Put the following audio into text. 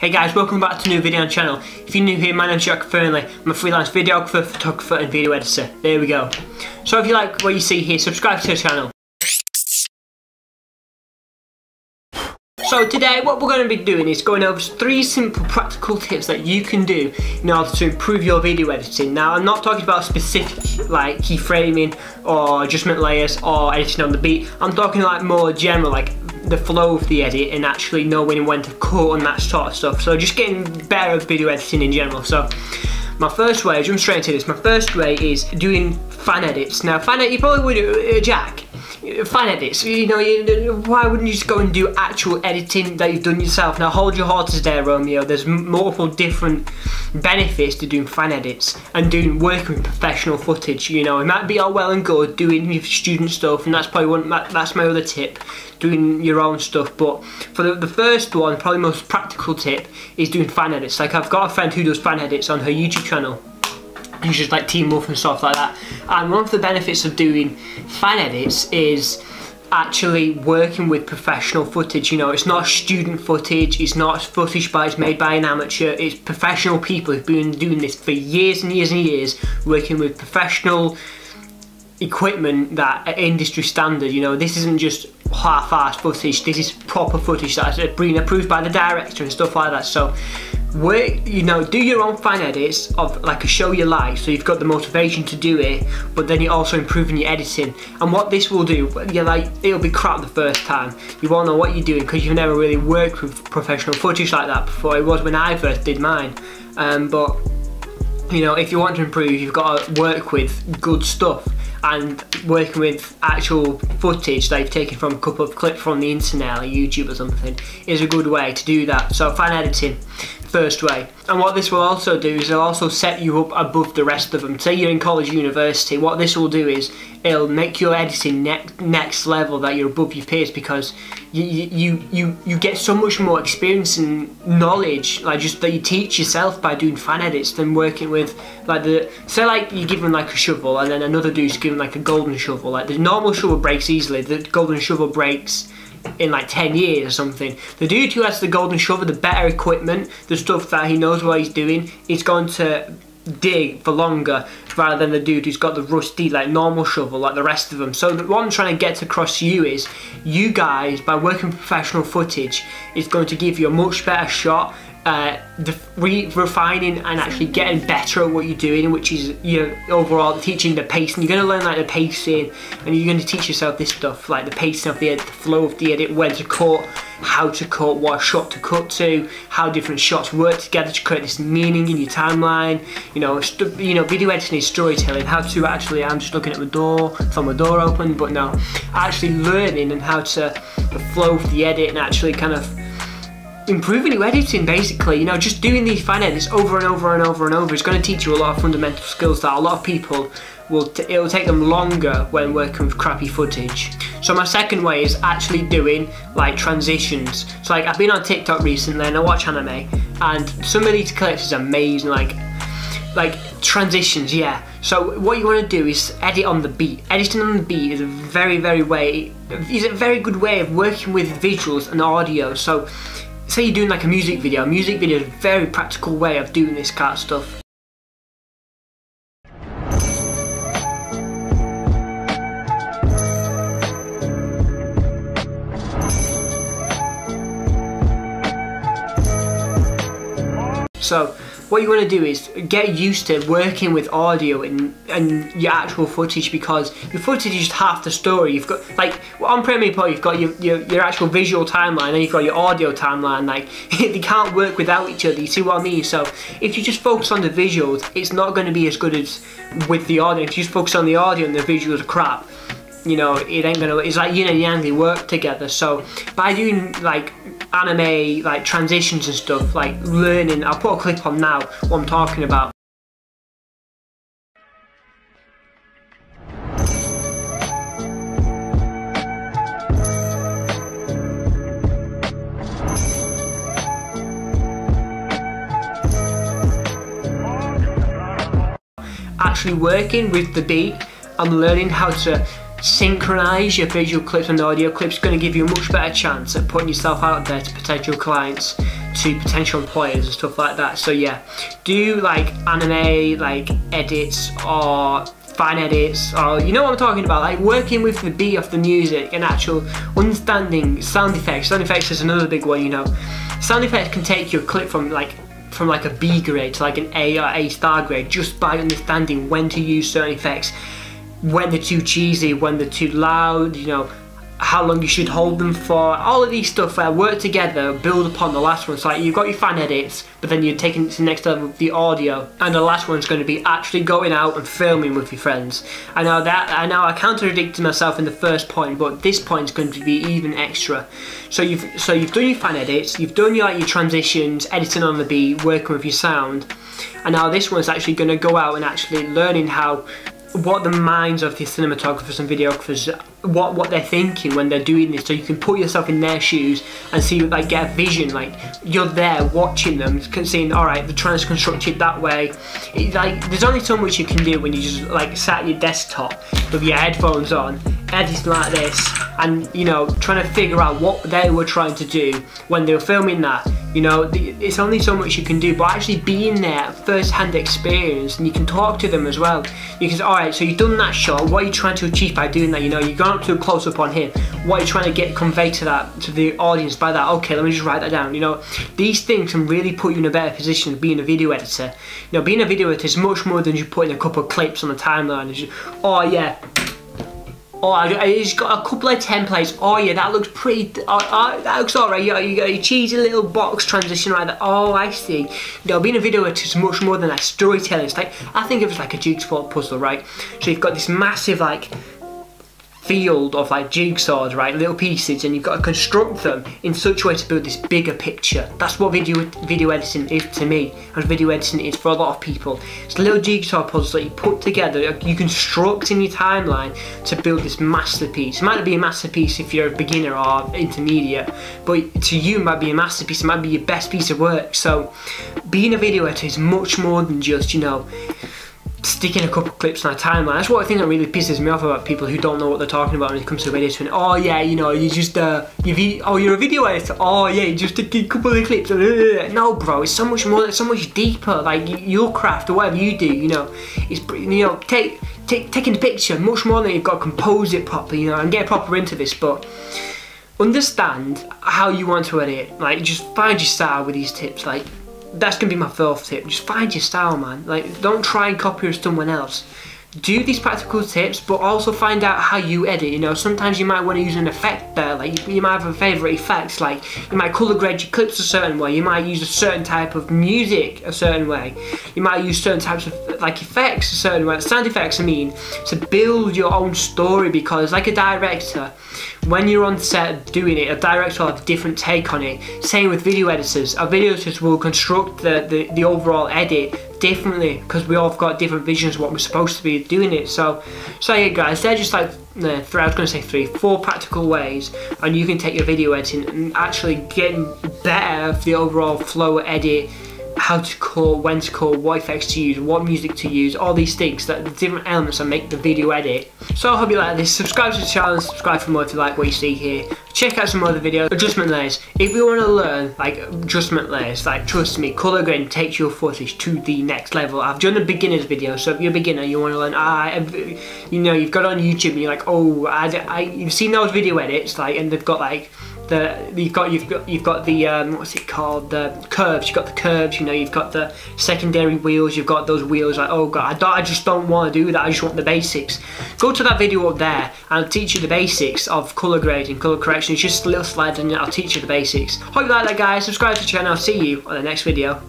Hey guys, welcome back to a new video on the channel. If you're new here, my name's Jack.F. Fernley. I'm a freelance videographer, photographer and video editor. There we go. So if you like what you see here, subscribe to the channel. So today what we're going to be doing is going over 3 simple practical tips that you can do in order to improve your video editing. Now I'm not talking about specific like keyframing or adjustment layers or editing on the beat. I'm talking like more general, like the flow of the edit and actually knowing when to cut and that sort of stuff. So just getting better at video editing in general. So my first way, jump straight into this, my first way is doing fan edits. Now fan edit, you probably would, Jack, fan edits, you know, why wouldn't you just go and do actual editing that you've done yourself? Now hold your horses there, Romeo. There's multiple different benefits to doing fan edits and working with professional footage. You know, it might be all well and good doing your student stuff, and that's probably that's my other tip, doing your own stuff. But for the first one, probably most practical tip is doing fan edits. Like I've got a friend who does fan edits on her YouTube channel. It's just like Team Wolf and stuff like that. And one of the benefits of doing fan edits is actually working with professional footage. You know, it's not student footage, it's not footage made by an amateur, it's professional people who've been doing this for years and years and years, working with professional equipment that are industry standard. You know, this isn't just half-assed footage, this is proper footage that's been approved by the director and stuff like that. So do your own fan edits of like a show you like, so you've got the motivation to do it, but then you're also improving your editing. And what this will do, it'll be crap the first time. You won't know what you're doing because you've never really worked with professional footage like that before. It was when I first did mine. But you know, if you want to improve, you've got to work with good stuff. And working with actual footage that you've taken from a couple of clips from the internet, like YouTube or something, is a good way to do that. So fan editing, first way. And what this will also do is it'll also set you up above the rest of them. Say you're in college, university, what this will do is it'll make your editing next level, that you're above your peers, because you get so much more experience and knowledge, like just that you teach yourself by doing fan edits than working with say like you're given like a shovel and then another dude's given like a golden shovel. Like the normal shovel breaks easily, the golden shovel breaks in like 10 years or something. The dude who has the golden shovel, the better equipment, the stuff that he knows what he's doing, is going to dig for longer rather than the dude who's got the rusty like normal shovel like the rest of them. So what I'm trying to get across to you is, you guys, by working with professional footage, is going to give you a much better shot refining and actually getting better at what you're doing, which is, you know, overall teaching the pacing. You're going to learn like the pacing, and you're going to teach yourself this stuff like the pacing of the edit, the flow of the edit, when to cut, how to cut, what shot to cut to, how different shots work together to create this meaning in your timeline. You know, video editing is storytelling. How to actually, I'm just looking at my door, from my door open, but no, actually learning and how to the flow of the edit and actually kind of improving your editing, basically. You know, just doing these fan edits over and over and over and over is going to teach you a lot of fundamental skills that a lot of people it'll take them longer when working with crappy footage. So my second way is actually doing like transitions. So like I've been on TikTok recently and I watch anime, and some of these clips is amazing, like transitions, yeah. So what you want to do is edit on the beat. Editing on the beat is a very good way of working with visuals and audio. So say you're doing like a music video is a very practical way of doing this kind of stuff. So what you want to do is get used to working with audio and your actual footage, because your footage is just half the story. You've got like on Premiere Pro, you've got your actual visual timeline, and you've got your audio timeline. Like they can't work without each other. You see what I mean? So if you just focus on the visuals, it's not going to be as good as with the audio. If you just focus on the audio and the visuals are crap, you know, it ain't gonna. It's like yin and yang, they work together. So by doing like anime like transitions and stuff, like learning, I'll put a clip on now what I'm talking about. Actually working with the beat and learning how to synchronize your visual clips and audio clips is going to give you a much better chance at putting yourself out there to potential clients. to potential employers and stuff like that. So yeah, do like anime like edits or fine edits, or you know what I'm talking about, like working with the beat of the music and actual understanding sound effects. Sound effects is another big one, you know. Sound effects can take your clip from like a B grade to like an A or A star grade just by understanding when to use certain effects, when they're too cheesy, when they're too loud, you know, how long you should hold them for. All of these stuff work together, build upon the last one. So like you've got your fan edits, but then you're taking it to the next level with the audio, and the last one's going to be actually going out and filming with your friends. I know I contradicted myself in the first point, but this point is going to be even extra. So you've done your fan edits, you've done your transitions, editing on the beat, working with your sound, and now this one's actually going to go out and actually learning what the minds of the cinematographers and videographers, what they're thinking when they're doing this, so you can put yourself in their shoes and see, like, get a vision, like you're there watching them, seeing, all right, they're trying to construct it that way. Like, there's only so much you can do when you just like sat at your desktop with your headphones on, editing like this, and you know, trying to figure out what they were trying to do when they were filming that. You know, it's only so much you can do, but actually being there, first-hand experience, and you can talk to them as well. You can say, all right, so you've done that shot, what are you trying to achieve by doing that? You know, you've gone up to a close-up on him, what are you trying to convey to the audience by that? Okay, let me just write that down. You know, these things can really put you in a better position of being a video editor. You know, being a video editor is much more than just putting a couple of clips on the timeline. It's just, oh yeah, it's got a couple of templates. Oh yeah, that looks pretty. That looks alright. You got your cheesy little box transition right there. Oh, I see. You know, being a video editor is much more than like storytelling. It's like, I think it was like a jigsaw puzzle, right? So you've got this massive like field of like jigsaws, right, little pieces, and you've got to construct them in such a way to build this bigger picture. That's what video editing is to me, and video editing is for a lot of people. It's little jigsaw puzzles that you put together, you construct in your timeline to build this masterpiece. It might not be a masterpiece if you're a beginner or intermediate, but to you it might be a masterpiece, it might be your best piece of work. So being a video editor is much more than just, you know, sticking a couple of clips on a timeline. That's what I think that really pisses me off about people who don't know what they're talking about when it comes to editing. Oh yeah, you know, you just you're a video editor. Oh yeah, you just stick a couple of clips. No, bro, it's so much more. It's so much deeper. Like your craft or whatever you do, you know, it's, you know, taking the picture much more than you've got to compose it properly, you know, and get proper into this. But understand how you want to edit. Like, just find your style with these tips. Like, that's gonna be my fourth tip. Just find your style, man. Like, don't try and copy someone else. Do these practical tips, but also find out how you edit. You know, sometimes you might want to use an effect there. Like, you might have a favourite effects. Like, you might colour grade your clips a certain way. You might use a certain type of music a certain way. You might use certain types of like effects a certain way. Sound effects, I mean, to build your own story. Because like a director, when you're on set doing it, a director will have a different take on it. Same with video editors. Our video editors will construct the overall edit differently, because we all have got different visions of what we're supposed to be doing it. So yeah, guys, they're just like four practical ways, and you can take your video editing and actually getting better of the overall flow edit, how to cut, when to cut, what effects to use, what music to use, all these things, that the different elements that make the video edit. So I hope you like this. Subscribe to the channel and subscribe for more if you like what you see here. Check out some other videos. Adjustment layers. If you want to learn like adjustment layers, like, trust me, colour grading takes your footage to the next level. I've done a beginner's video, so if you're a beginner, you want to learn, you know, you've got on YouTube and you're like, oh, you've seen those video edits, like, and they've got like you've got the what's it called, the curves. You've got the curves, you know, you've got the secondary wheels, you've got those wheels. Like, oh god, I just don't want to do that. I just want the basics. Go to that video up there and I'll teach you the basics of colour grading, colour correction. It's just a little slide and I'll teach you the basics. Hope you like that, guys. Subscribe to the channel. I'll see you on the next video.